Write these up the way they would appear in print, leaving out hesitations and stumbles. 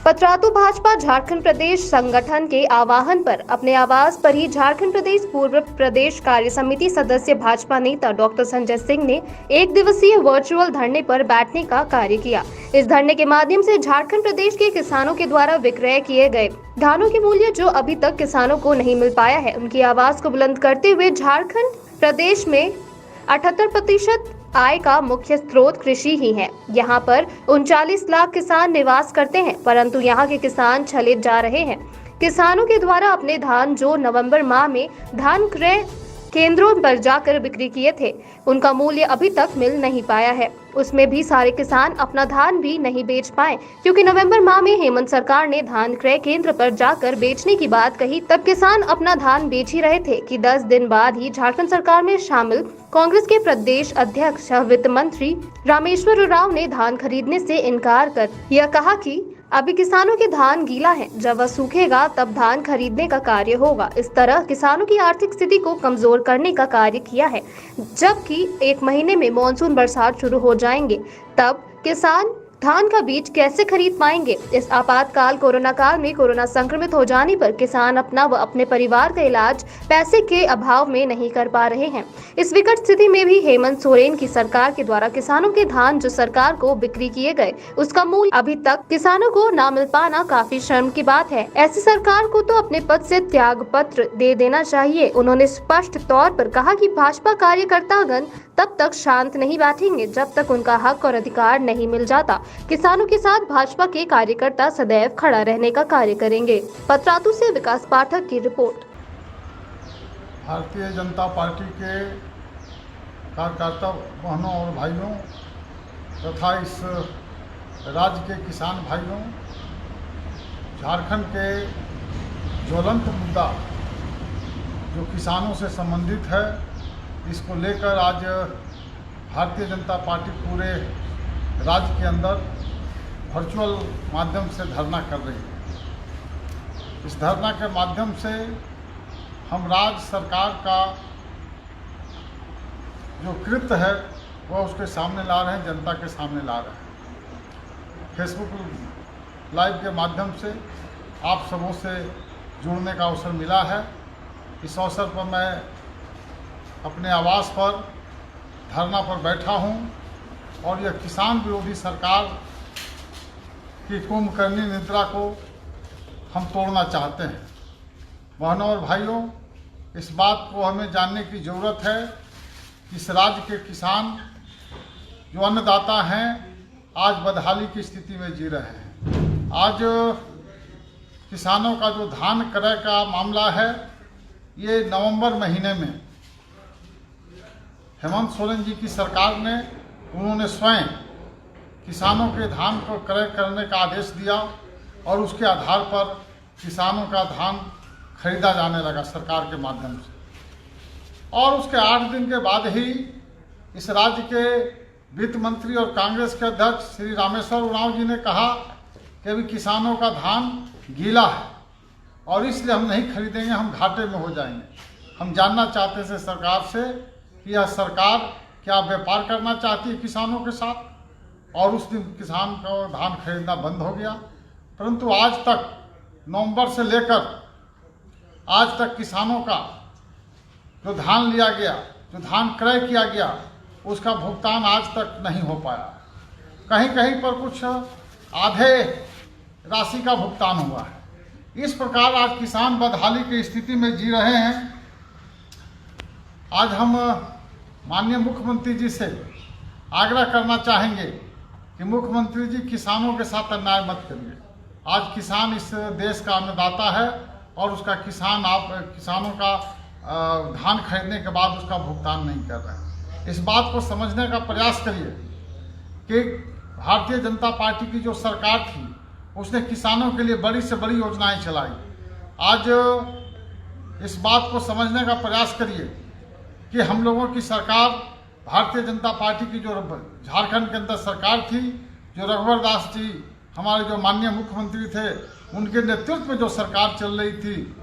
पतरातू भाजपा झारखंड प्रदेश संगठन के आह्वान पर अपने आवास पर ही झारखंड प्रदेश पूर्व प्रदेश कार्य समिति सदस्य भाजपा नेता डॉक्टर संजय सिंह ने एक दिवसीय वर्चुअल धरने पर बैठने का कार्य किया। इस धरने के माध्यम से झारखंड प्रदेश के किसानों के द्वारा विक्रय किए गए धानों के मूल्य जो अभी तक किसानों को नहीं मिल पाया है, उनकी आवाज को बुलंद करते हुए झारखंड प्रदेश में 78% आय का मुख्य स्रोत कृषि ही है। यहाँ पर 39 लाख किसान निवास करते हैं, परंतु यहाँ के किसान छले जा रहे हैं। किसानों के द्वारा अपने धान जो नवंबर माह में धान क्रय केंद्रों पर जाकर बिक्री किए थे, उनका मूल्य अभी तक मिल नहीं पाया है। उसमें भी सारे किसान अपना धान भी नहीं बेच पाए, क्योंकि नवंबर माह में हेमंत सरकार ने धान क्रय केंद्र पर जाकर बेचने की बात कही। तब किसान अपना धान बेच ही रहे थे कि 10 दिन बाद ही झारखंड सरकार में शामिल कांग्रेस के प्रदेश अध्यक्ष वित्त मंत्री रामेश्वर उरांव ने धान खरीदने से इनकार कर यह कहा कि अभी किसानों के धान गीला है, जब वह सूखेगा तब धान खरीदने का कार्य होगा। इस तरह किसानों की आर्थिक स्थिति को कमजोर करने का कार्य किया है। जबकि 1 महीने में मानसून बरसात शुरू हो जाएंगे, तब किसान धान का बीज कैसे खरीद पाएंगे। इस आपातकाल कोरोना काल में कोरोना संक्रमित हो जाने पर किसान अपना व अपने परिवार का इलाज पैसे के अभाव में नहीं कर पा रहे हैं। इस विकट स्थिति में भी हेमंत सोरेन की सरकार के द्वारा किसानों के धान जो सरकार को बिक्री किए गए, उसका मूल्य अभी तक किसानों को न मिल पाना काफी शर्म की बात है। ऐसी सरकार को तो अपने पद से त्याग पत्र दे देना चाहिए। उन्होंने स्पष्ट तौर पर कहा कि भाजपा कार्यकर्तागण तब तक शांत नहीं बैठेंगे जब तक उनका हक और अधिकार नहीं मिल जाता। किसानों के साथ भाजपा के कार्यकर्ता सदैव खड़ा रहने का कार्य करेंगे। पतरातू से विकास पाठक की रिपोर्ट। भारतीय जनता पार्टी के कार्यकर्ता बहनों और भाइयों तथा इस राज्य के किसान भाइयों, झारखंड के ज्वलंत मुद्दा जो किसानों से संबंधित है, इसको लेकर आज भारतीय जनता पार्टी पूरे राज्य के अंदर वर्चुअल माध्यम से धरना कर रही है। इस धरना के माध्यम से हम राज्य सरकार का जो कृत्य है वह उसके सामने ला रहे हैं, जनता के सामने ला रहे हैं। फेसबुक लाइव के माध्यम से आप सबों से जुड़ने का अवसर मिला है। इस अवसर पर मैं अपने आवास पर धरना पर बैठा हूं और यह किसान विरोधी सरकार की कुंभकर्णी निद्रा को हम तोड़ना चाहते हैं। बहनों और भाइयों, इस बात को हमें जानने की ज़रूरत है कि इस राज्य के किसान जो अन्नदाता हैं, आज बदहाली की स्थिति में जी रहे हैं। आज किसानों का जो धान क्रय का मामला है, ये नवंबर महीने में हेमंत सोरेन जी की सरकार ने उन्होंने स्वयं किसानों के धान को क्रय करने का आदेश दिया और उसके आधार पर किसानों का धान खरीदा जाने लगा सरकार के माध्यम से। और उसके 8 दिन के बाद ही इस राज्य के वित्त मंत्री और कांग्रेस के अध्यक्ष श्री रामेश्वर उरांव जी ने कहा कि अभी किसानों का धान गीला है और इसलिए हम नहीं खरीदेंगे, हम घाटे में हो जाएंगे। हम जानना चाहते थे सरकार से कि यह सरकार क्या व्यापार करना चाहती है किसानों के साथ, और उस दिन किसान का धान खरीदना बंद हो गया। परंतु आज तक नवंबर से लेकर आज तक किसानों का जो धान लिया गया, जो धान क्रय किया गया, उसका भुगतान आज तक नहीं हो पाया। कहीं कहीं पर कुछ आधे राशि का भुगतान हुआ है। इस प्रकार आज किसान बदहाली की स्थिति में जी रहे हैं। आज हम माननीय मुख्यमंत्री जी से आग्रह करना चाहेंगे कि मुख्यमंत्री जी किसानों के साथ अन्याय मत करिए। आज किसान इस देश का अन्नदाता है और उसका किसानों का धान खरीदने के बाद उसका भुगतान नहीं कर रहे हैं। इस बात को समझने का प्रयास करिए कि भारतीय जनता पार्टी की जो सरकार थी, उसने किसानों के लिए बड़ी से बड़ी योजनाएं चलाई। आज इस बात को समझने का प्रयास करिए कि हम लोगों की सरकार, भारतीय जनता पार्टी की जो झारखंड के अंदर सरकार थी, जो रघुवर दास जी हमारे जो माननीय मुख्यमंत्री थे, उनके नेतृत्व में जो सरकार चल रही थी,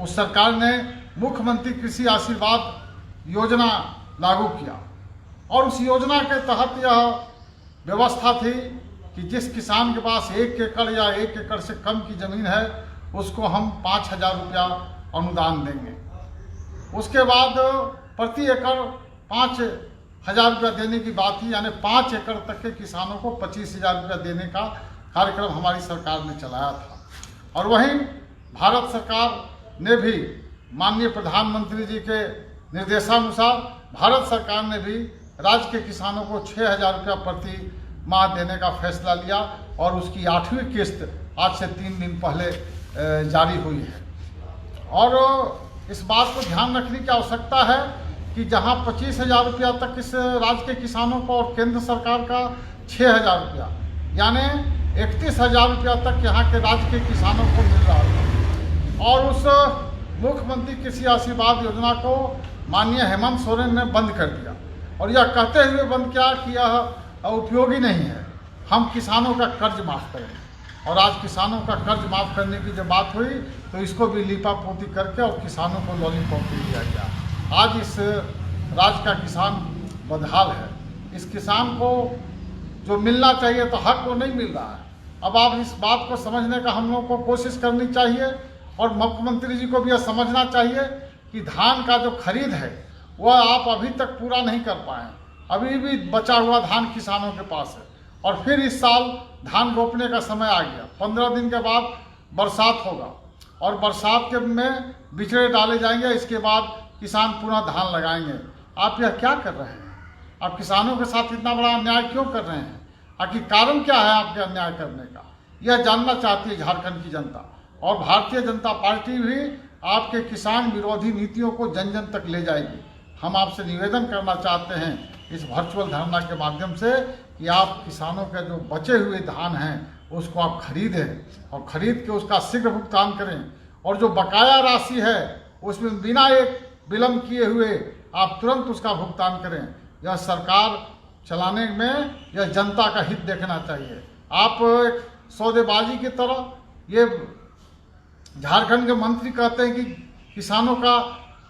उस सरकार ने मुख्यमंत्री कृषि आशीर्वाद योजना लागू किया और उस योजना के तहत यह व्यवस्था थी कि जिस किसान के पास 1 एकड़ या 1 एकड़ से कम की ज़मीन है उसको हम 5,000 रुपया अनुदान देंगे। उसके बाद प्रति एकड़ 5,000 रुपया देने की बात थी, यानी 5 एकड़ तक के किसानों को 25,000 रुपया देने का कार्यक्रम हमारी सरकार ने चलाया था। और वहीं भारत सरकार ने भी माननीय प्रधानमंत्री जी के निर्देशानुसार भारत सरकार ने भी राज्य के किसानों को 6,000 रुपया प्रति माह देने का फैसला लिया और उसकी 8वीं किस्त आज से 3 दिन पहले जारी हुई है। और इस बात को ध्यान रखने की आवश्यकता है कि जहां 25,000 रुपया तक इस राज्य के किसानों को और केंद्र सरकार का 6,000 रुपया यानी 31,000 रुपया तक यहाँ के राज्य के किसानों को मिल रहा था। और उस मुख्यमंत्री कृषि आशीर्वाद योजना को माननीय हेमंत सोरेन ने बंद कर दिया और यह कहते हुए बंद किया कि यह उपयोगी नहीं है, हम किसानों का कर्ज माफ़ करेंगे। और आज किसानों का कर्ज माफ़ करने की जब बात हुई तो इसको भी लीपापोती करके और किसानों को लॉलीपॉप दे दिया गया। आज इस राज्य का किसान बदहाल है। इस किसान को जो मिलना चाहिए तो हक वो नहीं मिल रहा है। अब आप इस बात को समझने का हम लोग को कोशिश करनी चाहिए और मुख्यमंत्री जी को भी यह समझना चाहिए कि धान का जो खरीद है वह आप अभी तक पूरा नहीं कर पाए। अभी भी बचा हुआ धान किसानों के पास है और फिर इस साल धान रोपने का समय आ गया। 15 दिन के बाद बरसात होगा और बरसात के में बिचड़े डाले जाएंगे, इसके बाद किसान पुनः धान लगाएंगे। आप यह क्या कर रहे हैं? आप किसानों के साथ इतना बड़ा अन्याय क्यों कर रहे हैं? आखिर कारण क्या है आपके अन्याय करने का? यह जानना चाहती है झारखंड की जनता। और भारतीय जनता पार्टी भी आपके किसान विरोधी नीतियों को जन जन तक ले जाएगी। हम आपसे निवेदन करना चाहते हैं इस वर्चुअल धरना के माध्यम से कि आप किसानों के जो बचे हुए धान हैं उसको आप खरीदें और खरीद के उसका शीघ्र भुगतान करें और जो बकाया राशि है उसमें बिना एक विलम्ब किए हुए आप तुरंत उसका भुगतान करें। यह सरकार चलाने में यह जनता का हित देखना चाहिए। आप एक सौदेबाजी की तरह ये झारखंड के मंत्री कहते हैं कि किसानों का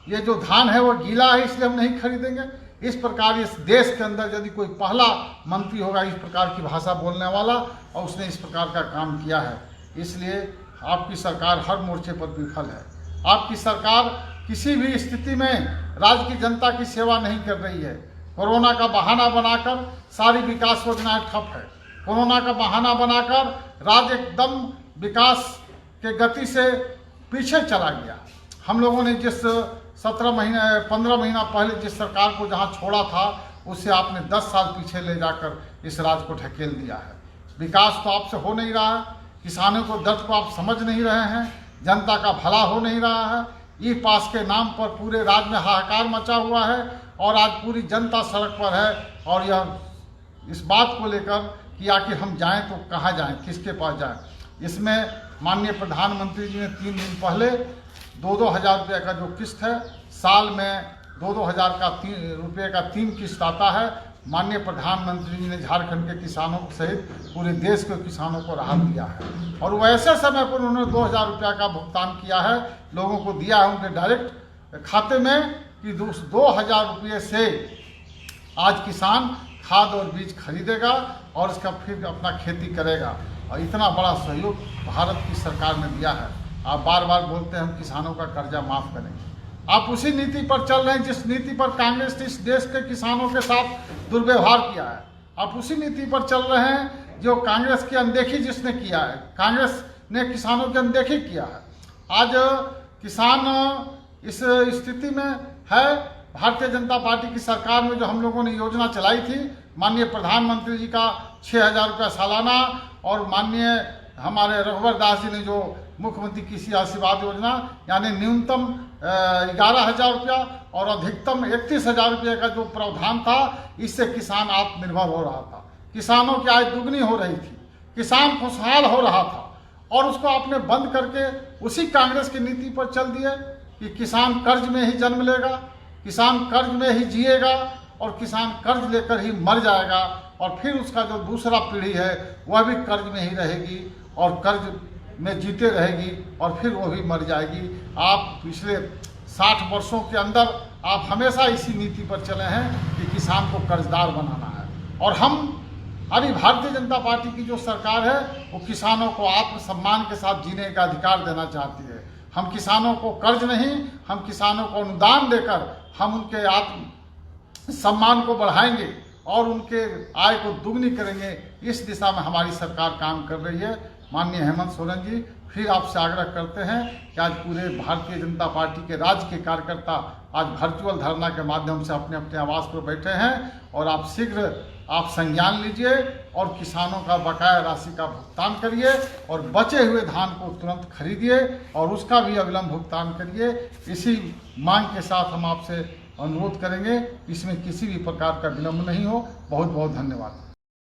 ये जो धान है वो गीला है इसलिए हम नहीं खरीदेंगे। इस प्रकार इस देश के अंदर यदि कोई पहला मंत्री होगा इस प्रकार की भाषा बोलने वाला और उसने इस प्रकार का काम किया है, इसलिए आपकी सरकार हर मोर्चे पर विफल है। आपकी सरकार किसी भी स्थिति में राज्य की जनता की सेवा नहीं कर रही है। कोरोना का बहाना बनाकर सारी विकास योजनाएं ठप है। कोरोना का बहाना बनाकर राज्य एकदम विकास के गति से पीछे चला गया। हम लोगों ने जिस 15 महीना पहले जिस सरकार को जहां छोड़ा था उससे आपने 10 साल पीछे ले जाकर इस राज्य को ढकेल दिया है। विकास तो आपसे हो नहीं रहा है, किसानों को दर्द को आप समझ नहीं रहे हैं, जनता का भला हो नहीं रहा है। ई पास के नाम पर पूरे राज्य में हाहाकार मचा हुआ है और आज पूरी जनता सड़क पर है और यह इस बात को लेकर कि आखिर हम जाएं तो कहाँ जाएं, किसके पास जाएं। इसमें माननीय प्रधानमंत्री जी ने 3 दिन पहले 2-2 हज़ार रुपये का जो किस्त है, साल में 2-2 हज़ार रुपये का 3 किस्त आता है। माननीय प्रधानमंत्री जी ने झारखंड के किसानों सहित पूरे देश के किसानों को राहत दिया है और वैसे समय पर उन्होंने 2,000 रुपया का भुगतान किया है, लोगों को दिया है उनके डायरेक्ट खाते में कि 2,000 रुपये से आज किसान खाद और बीज खरीदेगा और इसका फिर अपना खेती करेगा। और इतना बड़ा सहयोग भारत की सरकार ने दिया है। आप बार बार बोलते हैं हम किसानों का कर्जा माफ़ करेंगे। आप उसी नीति पर चल रहे हैं जिस नीति पर कांग्रेस ने इस देश के किसानों के साथ दुर्व्यवहार किया है। आप उसी नीति पर चल रहे हैं जो कांग्रेस की अनदेखी जिसने किया है। कांग्रेस ने किसानों की अनदेखी किया है। आज किसान इस स्थिति में है। भारतीय जनता पार्टी की सरकार में जो हम लोगों ने योजना चलाई थी, माननीय प्रधानमंत्री जी का 6,000 रुपया सालाना और माननीय हमारे रघुवर दास जी ने जो मुख्यमंत्री कृषि आशीर्वाद योजना यानी न्यूनतम 11,000 रुपया और अधिकतम 31,000 रुपये का जो प्रावधान था, इससे किसान आत्मनिर्भर हो रहा था, किसानों की आय दुगनी हो रही थी, किसान खुशहाल हो रहा था। और उसको आपने बंद करके उसी कांग्रेस की नीति पर चल दिए कि किसान कर्ज में ही जन्म लेगा, किसान कर्ज में ही जिएगा और किसान कर्ज लेकर ही मर जाएगा और फिर उसका जो दूसरा पीढ़ी है वह भी कर्ज में ही रहेगी और कर्ज में जीते रहेगी और फिर वो भी मर जाएगी। आप पिछले 60 वर्षों के अंदर आप हमेशा इसी नीति पर चले हैं कि किसान को कर्जदार बनाना है और हम अभी भारतीय जनता पार्टी की जो सरकार है वो किसानों को आत्मसम्मान के साथ जीने का अधिकार देना चाहती है। हम किसानों को कर्ज नहीं, हम किसानों को अनुदान देकर हम उनके आत्म सम्मान को बढ़ाएंगे और उनके आय को दुगनी करेंगे। इस दिशा में हमारी सरकार काम कर रही है। माननीय हेमंत सोरेन जी, फिर आपसे आग्रह करते हैं कि आज पूरे भारतीय जनता पार्टी के राज्य के कार्यकर्ता आज वर्चुअल धरना के माध्यम से अपने अपने आवास पर बैठे हैं और आप शीघ्र आप संज्ञान लीजिए और किसानों का बकाया राशि का भुगतान करिए और बचे हुए धान को तुरंत खरीदिए और उसका भी अविलंब भुगतान करिए। इसी मांग के साथ हम आपसे अनुरोध करेंगे, इसमें किसी भी प्रकार का विलंब नहीं हो। बहुत बहुत धन्यवाद।